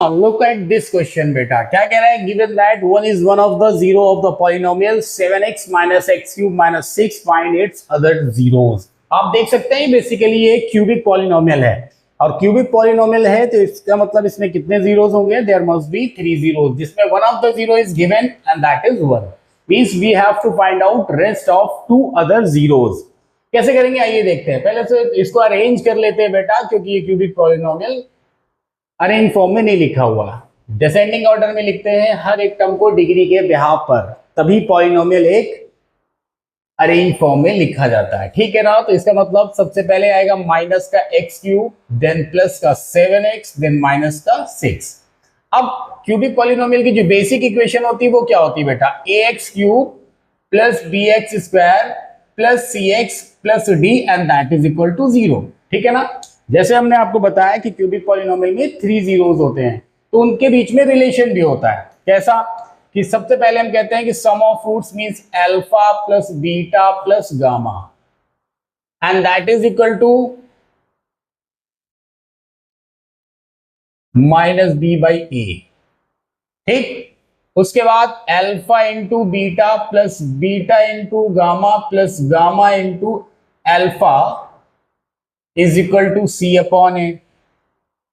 Look at this question बेटा, क्या कह रहा है? Given that one is one of the zero of the polynomial 7x minus x cube minus 6, find its other zeros. आप देख सकते हैं बेसिकली ये क्यूबिक पॉलिनोमियल है और क्यूबिक पॉलिनोमियल है तो इसका मतलब इसमें कितने जीरोस होंगे? देयर मस्ट बी 3 जीरोस, जिसमें one of the zero is given and that is 1. Means we have to find out rest of 2 other zeros. कैसे करेंगे आइए देखते हैं. पहले से इसको अरेंज कर लेते हैं बेटा, क्योंकि ये क्यूबिक पॉलिनोमियल अरेंज फॉर्म में नहीं लिखा हुआ, डिसेंडिंग ऑर्डर में लिखते हैं हर एक टर्म को डिग्री के बिहाफ पर, तभी पॉलिनोमियल एक अरेंज फॉर्म में लिखा जाता है. ठीक है ना? तो इसका मतलब सबसे पहले आएगा माइनस का एक्स क्यूब, देन प्लस का 7x, देन माइनस का 6. अब क्यूबिक पॉलिनोमियल की जो बेसिक इक्वेशन होती है वो क्या होती है बेटा? ax cube plus bx square plus cx plus d and that is equal to 0. ठीक है ना? जैसे हमने आपको बताया कि क्यूबिक पॉलिनोमियल में 3 जीरोस होते हैं, तो उनके बीच में रिलेशन भी होता है. कैसा? कि सबसे पहले हम कहते हैं कि sum of roots means alpha plus beta plus gamma and that is equal to minus B by A. ठीक. उसके बाद alpha into beta plus beta into gamma plus gamma into alpha is equal to C upon A.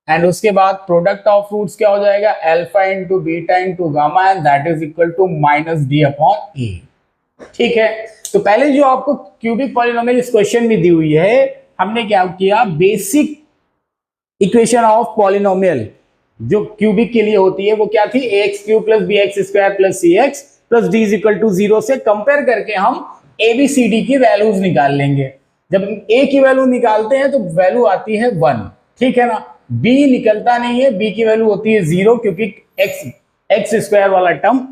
And उसके बाद product of roots क्या हो जाएगा? Alpha into beta into gamma and that is equal to minus D upon A. ठीक है. तो पहले जो आपको क्यूबिक पॉलिनोमियल इस क्वेश्चन में दी हुई है, हमने क्या किया? बेसिक इक्वेशन ऑफ पॉलिनोमियल जो क्यूबिक के लिए होती है वो क्या थी? ax cube plus bx square plus cx plus d is equal to 0 से कंपेयर करके हम ABCD की वैल्यूज निकाल लेंगे. जब a की वैल्यू निकालते हैं तो वैल्यू आती है 1. ठीक है ना? b निकलता नहीं है, b की वैल्यू होती है 0, क्योंकि x स्क्वायर वाला टर्म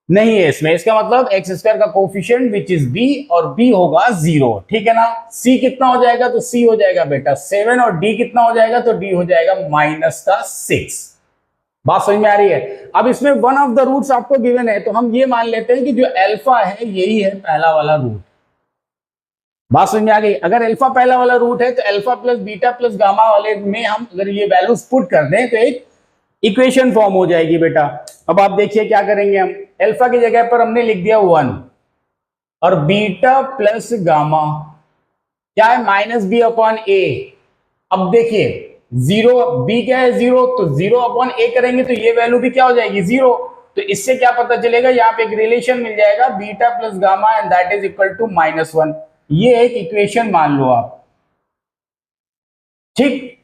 नहीं है इसमें. इसका मतलब x स्क्वायर का कोफिशिएंट विच इज b और b होगा 0. ठीक है ना? c कितना हो जाएगा? तो c हो जाएगा बेटा 7 और d कितना हो जाएगा? तो d हो जाएगा माइनस का 6. बात समझ में आ रही है? अब इसमें वन ऑफ द रूट्स आपको गिवन है, तो हम ये मान लेते हैं कि जो अल्फा है यही है पहला वाला रूट. बात समझ में आ गई? अगर अल्फा पहला वाला रूट है तो alpha plus beta plus gamma वाले में हम अगर ये वैल्यूज पुट कर दें तो एक इक्वेशन फॉर्म हो जाएगी बेटा. अब आप देखिए क्या करेंगे हम. अल्फा की जगह पर हमने लिख दिया 1 और बीटा प्लस गामा क्या है? माइनस बी अपॉन ए. अब देखिए 0, बी क्या है? 0, तो 0 अपॉन ए करेंगे तो ये वैल्यू भी क्या हो जाएगी? 0. तो इससे क्या पता चलेगा? यहाँ पे एक रिलेशन मिल जाएगा beta plus gamma and that is equal to -1. ये एक इक्वेशन मान लो आप. ठीक.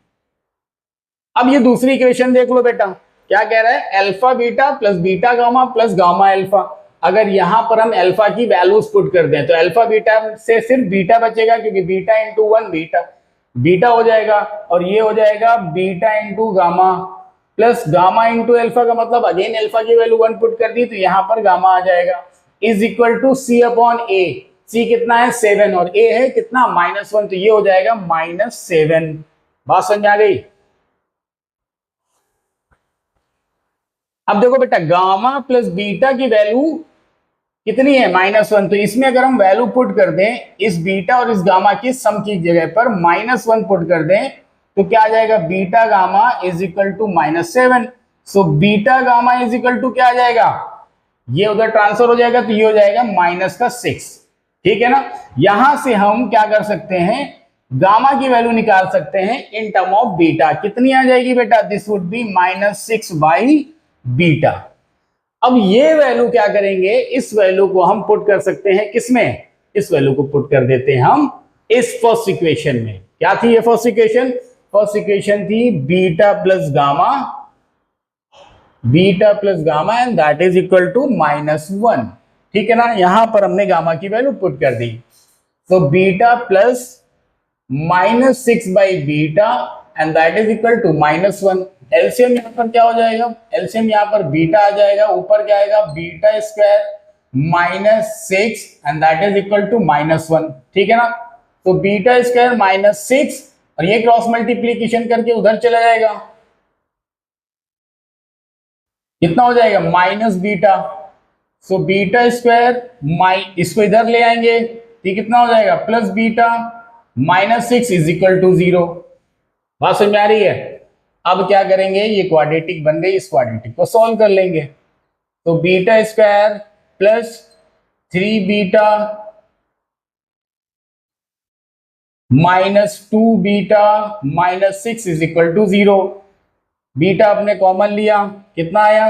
अब ये दूसरी इक्वेशन देख लो बेटा, क्या कह रहा है? Alpha beta plus beta gamma plus gamma alpha. अगर यहां पर हम अल्फा की वैल्यूज पुट कर दें तो अल्फा बीटा से सिर्फ बीटा बचेगा, क्योंकि बीटा इंटू 1 बीटा हो जाएगा, और ये हो जाएगा beta into gamma plus gamma into alpha का मतलब अगेन अल्फा की वैल्यू 1 पुट कर दी तो यहां पर गामा आ जाएगा is equal to C upon A. C कितना है? 7 और ए है कितना? -1, तो ये हो जाएगा -7. बात समझ आ गई? अब देखो बेटा, गामा प्लस बीटा की वैल्यू कितनी है? -1. तो इसमें अगर हम वैल्यू पुट कर दें इस बीटा और इस गामा की सम की जगह पर -1 पुट कर दें तो क्या आ जाएगा? Beta gamma is equal to -7. So beta gamma is equal to क्या आ जाएगा? ये उधर ट्रांसफर हो जाएगा तो ये हो जाएगा -6. ठीक है ना? यहां से हम क्या कर सकते हैं? गामा की वैल्यू निकाल सकते हैं इन टर्म ऑफ बीटा. कितनी आ जाएगी बेटा? This would be -6 by beta. अब ये वैल्यू क्या करेंगे? इस वैल्यू को हम पुट कर सकते हैं किसमें? इस वैल्यू को पुट कर देते हैं हम इस फर्स्ट इक्वेशन में. क्या थी ये फर्स्ट इक्वेशन? फर्स्ट इक्वेशन थी beta plus gamma and that is equal to -1. ठीक है ना? यहां पर हमने गामा की वैल्यू पुट कर दी. तो beta plus -6 by beta and that is equal to -1. LCM यहां पर क्या हो जाएगा? एलसीएम यहां पर बीटा आ जाएगा, ऊपर क्या आएगा? Beta square -6 and that is equal to -1. ठीक है ना? तो बीटा स्क्वायर -6 और ये क्रॉस मल्टीप्लीकेशन करके उधर चला जाएगा, कितना हो जाएगा? Minus beta. So beta square इसको इधर ले आएंगे तो कितना हो जाएगा? Plus beta -6 is equal to 0. बात समझ में आ रही है? अब क्या करेंगे, ये क्वाड्रेटिक बन गई, इस क्वाड्रेटिक को सॉल्व कर लेंगे। तो beta square plus 3 beta minus 2 beta minus 6 is equal to 0। Beta आपने कॉमन लिया, कितना आया,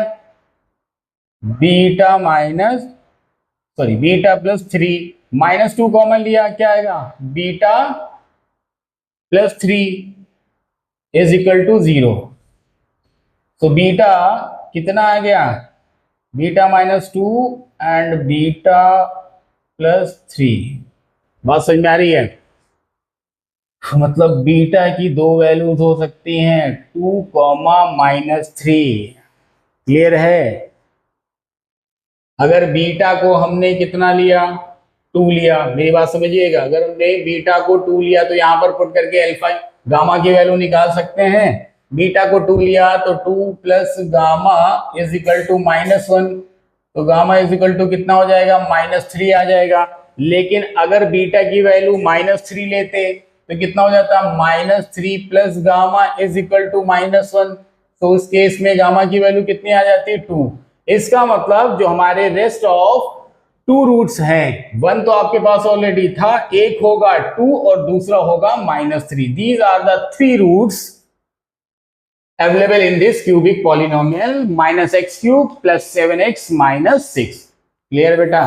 beta minus beta plus 3, minus 2 common लिया, क्या आएगा, beta plus 3 is equal to 0। तो बीटा कितना आ गया, beta minus 2 and beta plus 3। बात समझ में आ रही है? मतलब बीटा की दो वैल्यूज हो सकती हैं, 2 कॉमा माइनस 3। क्लियर है? अगर बीटा को हमने कितना लिया, 2 लिया, मेरी बात समझिएगा, अगर हमने बीटा को 2 लिया तो यहां पर पुट करके अल्फा गामा की वैल्यू निकाल सकते हैं। बीटा को 2 लिया तो 2 plus gamma is equal to -1, तो गामा इज इक्वल टू कितना हो जाएगा, -3 आ जाएगा। लेकिन अगर बीटा की वैल्यू -3 लेते तो कितना हो जाता, -3 plus gamma is equal to -1। तो उस केस में गामा की वैल्यू कितनी आ जाती है, 2। इसका मतलब जो हमारे रेस्ट ऑफ 2 रूट्स हैं, 1 तो आपके पास ऑलरेडी था, एक होगा 2 और दूसरा होगा -3। These are the 3 roots available in this cubic polynomial -x³ + 7x - 6। Clear बेटा?